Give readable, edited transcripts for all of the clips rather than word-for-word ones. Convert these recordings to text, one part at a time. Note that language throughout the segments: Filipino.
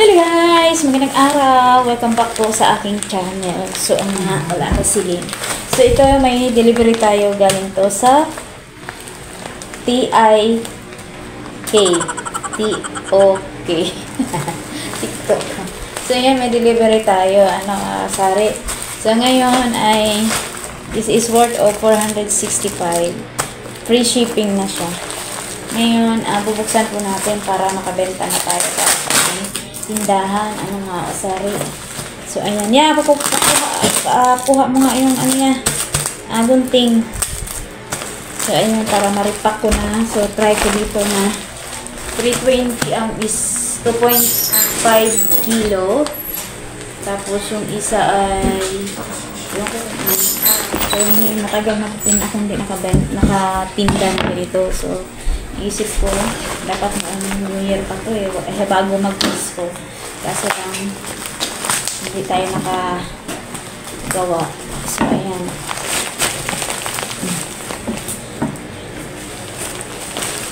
Hello guys! Magandang araw! Welcome back po sa aking channel. So, wala na sige. So, ito may delivery tayo galing to sa TIK. T-O-K. TikTok. So, yan may delivery tayo. Sari. So, ngayon ay this is worth of 465. Free shipping na siya. Ngayon, bubuksan po natin para makabenta na tayo sa tindahan. Sari. So, ayan. Yeah, puha mo nga yung gunting. So, ayan, para maripak ko na. So, try ko dito na 320 is 2.5 kilo. Tapos, yung isa ay matagal na ako hindi nakatinda na dito. So, isip ko, dapat New Year pa to bago mag-Pasko. Kasi hindi tayo nakagawa. So, ayan.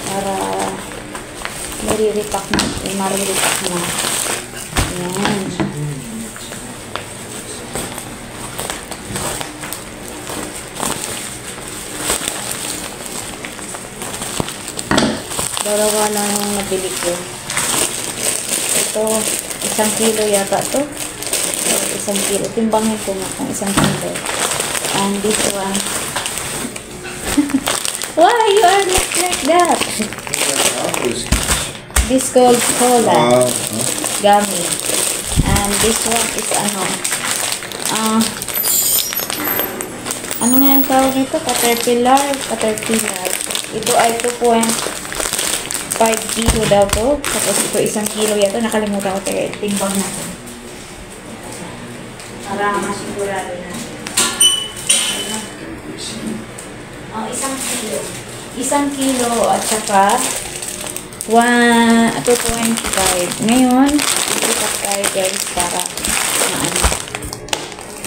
Para mariripak na. Ayan. Dalawa lang yung nabili ko. Ito, 1 kilo yata to. 1 kilo. Timbangin ko nga kung 1 kilo. And this one. Why you are like that? This called cola. Gummy. And this one is ano nga yung tawag nito? Caterpillar. Ito ay 2.5 kilo daw to. Tapos ito 1 kilo yata. Nakalimutan ko tayo. Timbang natin. Para masigurado na. 1 kilo. 1 kilo at saka 2.5. Ngayon, ipitak tayo guys para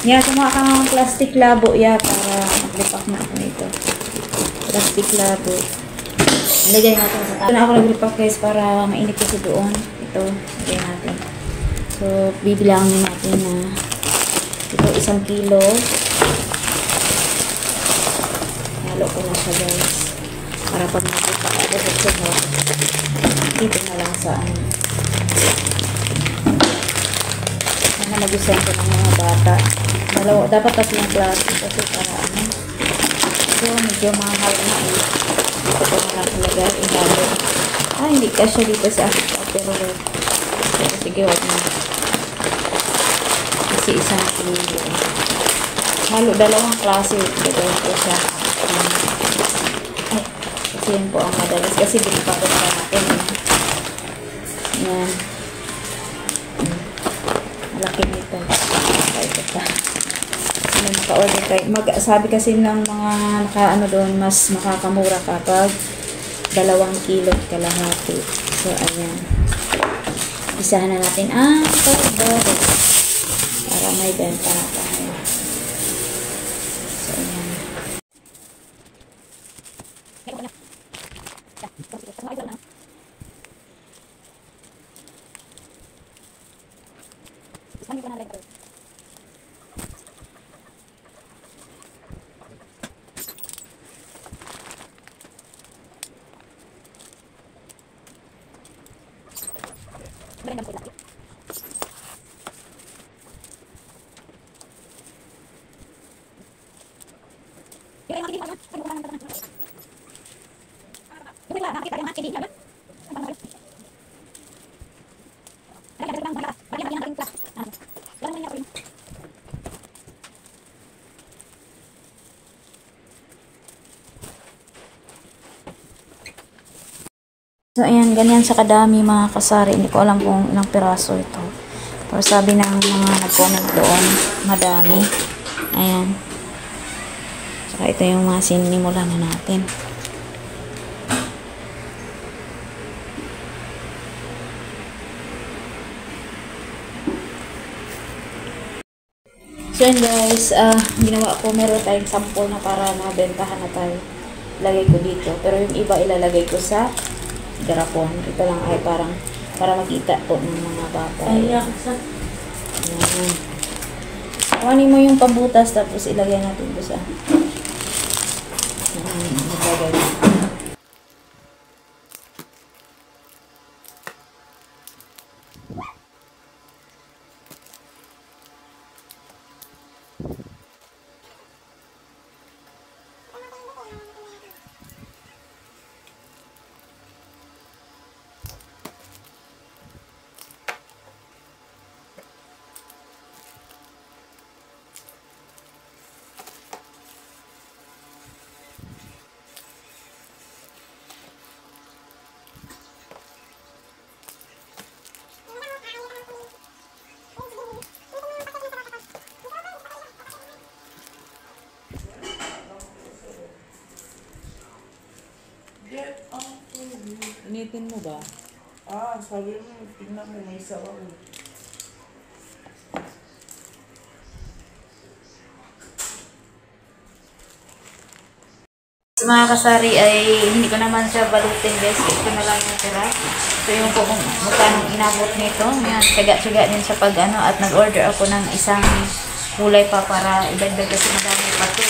sumuha ka ng plastic labo para maglipak na ako nito. Plastic labo. Lagay natin sa taas. Ito na ako nag-repack guys para mainit kasi doon. Ito, lagay natin. So, bibilangin natin na ito 1 kilo. Halo ko na siya guys. Para pag mag-repack ako sa dito na lang sa sana mag-usan ko ng mga bata. Dapat tatlong klase kasi para so, medyo mahal na dito ko na lang talaga ihalo. Hindi kasya dito sa pero sige, wag na kasi 1 kilo halo, dalawang klase gagawin ko siya kasi yun po ang madalas kasi binipakot pa natin yan malaki nito ito pa maka-order kayo. Sabi kasi ng mga doon, mas makakamura kapag 2 kilo kalahati. So, ayan. Isahan na natin ang powder para may benta na tayo. So, ayan. So, ayan, ganyan sa kadami mga kasari. Hindi ko alam kung ilang piraso ito. Pero sabi ng mga nag-comment doon, madami. Ayan. Saka ito yung mga sinimulan na natin. So, yun guys, ginawa ko, meron tayong sample na para mabentahan na tayo. Lagay ko dito. Pero yung iba ilalagay ko sa garapon. Ito lang ay parang para makita po ng mga bata. Ayan. Ayan. Kuhanin mo yung pambutas tapos ilagay natin doon sa maglagay. Initin mo ba? Sabi mo, tingnan mo, may sawa ko. Sa mga kasari ay hindi ko naman siya balutin guys. Ito na lang yung tira. So yung kung magkano inabot nito. Yan, tsaga-tsaga din sa pag ano. At nag-order ako ng isang kulay pa para idagdag kasi madami pa ito.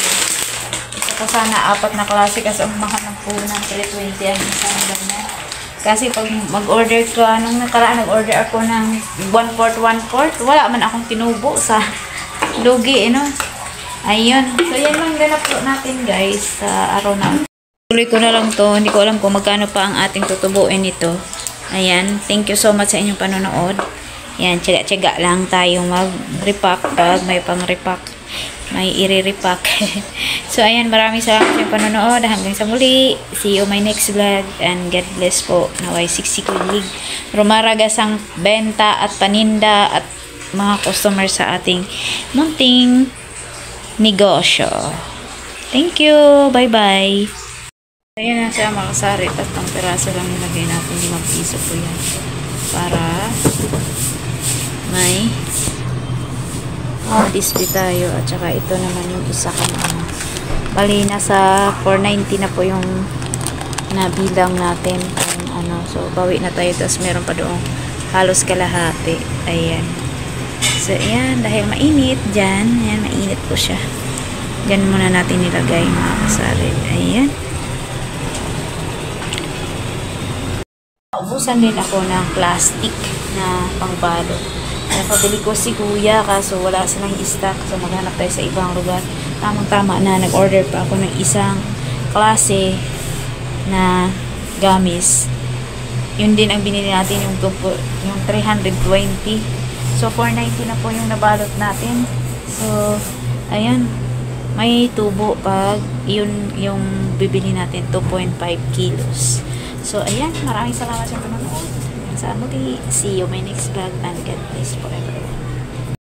Isa ko sana 4 na klase kasi ang mahal ng po ng 320 ang isang ganyan. Kasi pag mag-order ka, nung nakaraan nag-order ako ng 1/4, 1/4. Wala man akong tinubo sa lugi, no? Ayun. So, yan lang ganap po natin, guys, sa araw na. Tuloy ko na lang to. Hindi ko alam kung magkano pa ang ating tutubuin ito. Ayan. Thank you so much sa inyong panonood. Ayan. Tsaga-tsaga lang tayong mag-repack pag may pang-repack. May i-repack. So, ayan. Maraming salamat sa inyong panonood. Hanggang sa muli. See you my next vlog. And God bless po. Naway 60 kulig. Rumaragas ang benta at paninda at mga customer sa ating munting negosyo. Thank you. Bye-bye. Ayan na siya mga kasari. 3 piraso lang nilagay natin. 5 piso po yan. Para may display tayo. At saka ito naman yung isa ka na. Bali, nasa 490 na po yung nabilang natin. So, bawi na tayo. Tapos meron pa doon halos kalahati. Ayan. So, ayan, dahil mainit dyan, ayan, mainit po siya. Dyan muna natin nilagay mga kasari. Ayan. Ubusan din ako ng plastic na pangbalot. Napabili ko si kuya kaso wala silang stock. So, maghanap tayo sa ibang lugar. Tamang-tama na, nag-order pa ako ng isang klase na gamis. Yun din ang binili natin, yung 320. So, 490 na po yung nabalot natin. So, ayan. May tubo pag yun yung bibili natin, 2.5 kilos. So, ayan. Maraming salamat sa panonood. Sa muli. See you my next vlog and God bless forever.